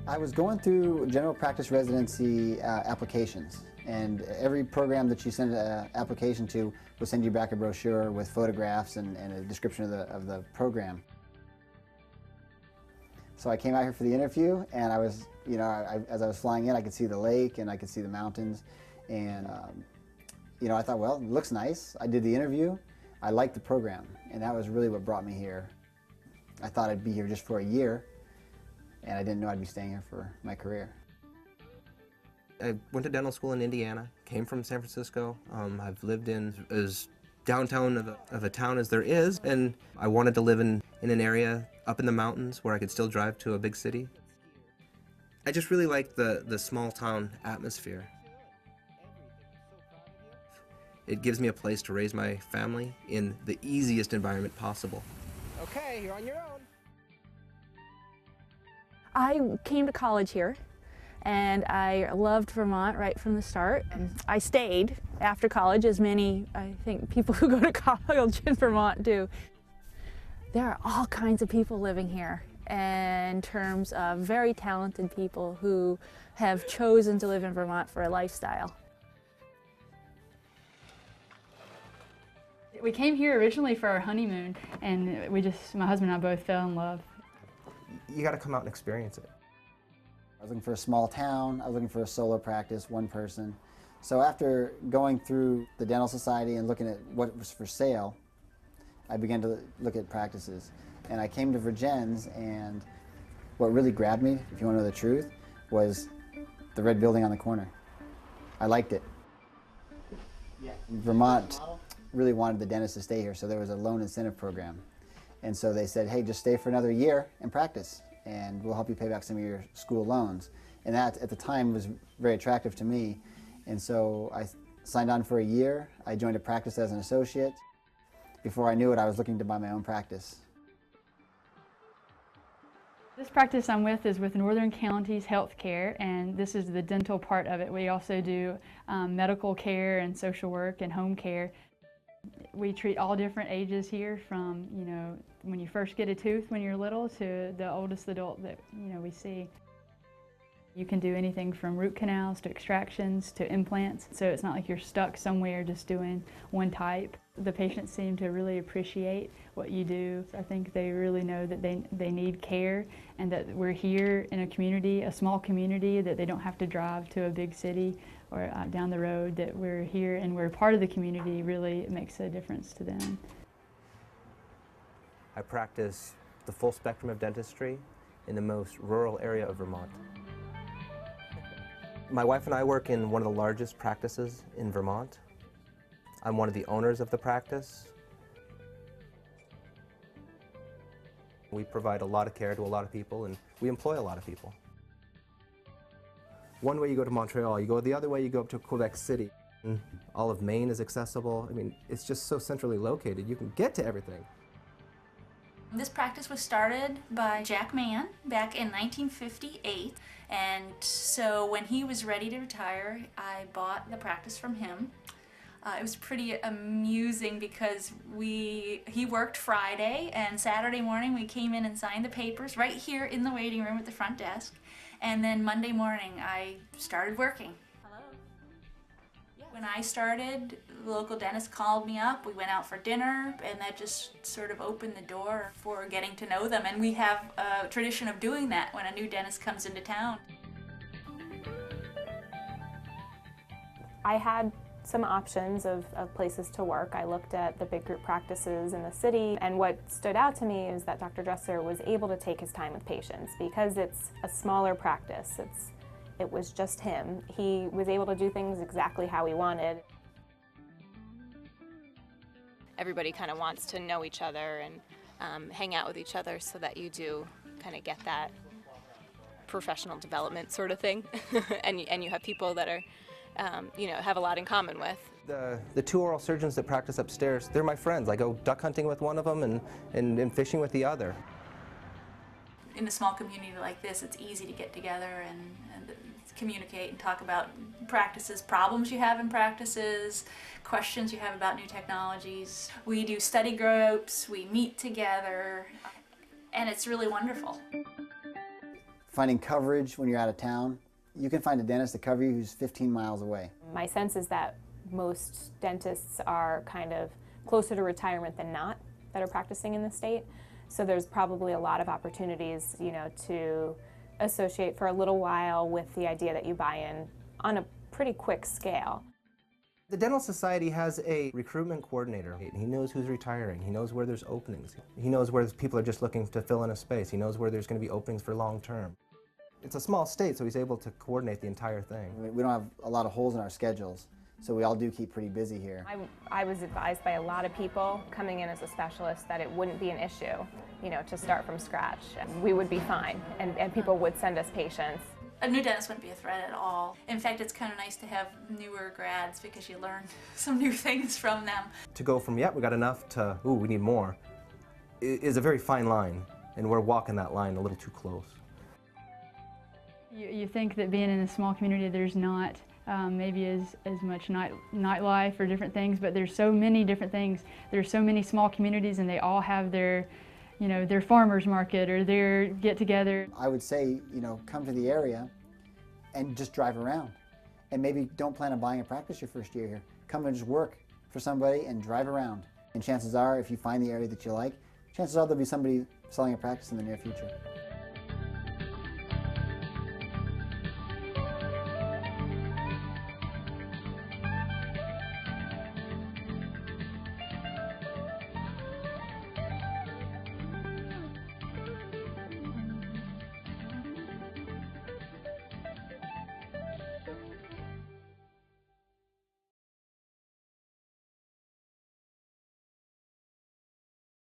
I was going through general practice residency applications, and every program that you send an application to will send you back a brochure with photographs and a description of the program. So I came out here for the interview, and I was, as I was flying in, I could see the lake and I could see the mountains, and I thought, well, it looks nice. I did the interview. I liked the program, and that was really what brought me here. I thought I'd be here just for a year, and I didn't know I'd be staying here for my career. I went to dental school in Indiana, came from San Francisco. I've lived in as downtown of a town as there is, and I wanted to live in an area up in the mountains where I could still drive to a big city. I just really like the small town atmosphere. It gives me a place to raise my family in the easiest environment possible. Okay, you're on your own. I came to college here, and I loved Vermont right from the start. And I stayed after college, as many, I think, people who go to college in Vermont do. There are all kinds of people living here, in terms of very talented people who have chosen to live in Vermont for a lifestyle. We came here originally for our honeymoon, and my husband and I both fell in love. You got to come out and experience it. I was looking for a small town. I was looking for a solo practice, one person. So after going through the Dental Society and looking at what was for sale, I began to look at practices. And I came to Virgin's, and what really grabbed me, if you want to know the truth, was the red building on the corner. I liked it. Vermont really wanted the dentist to stay here, so there was a loan incentive program. And so they said, hey, just stay for another year and practice, and we'll help you pay back some of your school loans. And that, at the time, was very attractive to me. And so I signed on for a year. I joined a practice as an associate. Before I knew it, I was looking to buy my own practice. This practice I'm with is with Northern Counties Healthcare, and this is the dental part of it. We also do medical care and social work and home care. We treat all different ages here, from when you first get a tooth when you're little to the oldest adult that we see. You can do anything from root canals to extractions to implants, so it's not like you're stuck somewhere just doing one type. The patients seem to really appreciate what you do. I think they really know that they need care, and that we're here in a community, a small community, that they don't have to drive to a big city or down the road, that we're here and we're part of the community really makes a difference to them. I practice the full spectrum of dentistry in the most rural area of Vermont. My wife and I work in one of the largest practices in Vermont. I'm one of the owners of the practice. We provide a lot of care to a lot of people, and we employ a lot of people. One way you go to Montreal, you go the other way, you go up to Quebec City. All of Maine is accessible. I mean, it's just so centrally located. You can get to everything. This practice was started by Jack Mann back in 1958, and so when he was ready to retire, I bought the practice from him. It was pretty amusing because he worked Friday, and Saturday morning we came in and signed the papers right here in the waiting room at the front desk, and then Monday morning I started working. When I started, the local dentist called me up, we went out for dinner, and that just sort of opened the door for getting to know them. And we have a tradition of doing that when a new dentist comes into town. I had some options of places to work. I looked at the big group practices in the city, and what stood out to me is that Dr. Dresser was able to take his time with patients. Because it's a smaller practice, it was just him. He was able to do things exactly how he wanted. Everybody kind of wants to know each other and hang out with each other, so that you do kind of get that professional development sort of thing. and you have people that are, have a lot in common with. The two oral surgeons that practice upstairs, they're my friends. I go duck hunting with one of them and fishing with the other. In a small community like this, it's easy to get together and communicate and talk about practices, problems you have in practices, questions you have about new technologies. We do study groups, we meet together, and it's really wonderful. finding coverage when you're out of town. You can find a dentist to cover you who's 15 miles away. My sense is that most dentists are kind of closer to retirement than not that are practicing in the state. So there's probably a lot of opportunities, you know, to associate for a little while with the idea that you buy in on a pretty quick scale. The Dental Society has a recruitment coordinator. He knows who's retiring. He knows where there's openings. He knows where people are just looking to fill in a space. He knows where there's going to be openings for long term. It's a small state, so he's able to coordinate the entire thing. We don't have a lot of holes in our schedules, so we all do keep pretty busy here. I was advised by a lot of people coming in as a specialist that it wouldn't be an issue, you know, to start from scratch. We would be fine, and people would send us patients. A new dentist wouldn't be a threat at all. In fact, it's kind of nice to have newer grads because you learn some new things from them. To go from, yeah, we got enough to, ooh, we need more, is a very fine line, and we're walking that line a little too close. You think that being in a small community there's not maybe as much nightlife or different things, but there's so many different things. There's so many small communities and they all have their, you know, their farmers market or their get-together. I would say, you know, come to the area and just drive around. And maybe don't plan on buying a practice your first year here. Come and just work for somebody and drive around. And chances are, if you find the area that you like, chances are there'll be somebody selling a practice in the near future.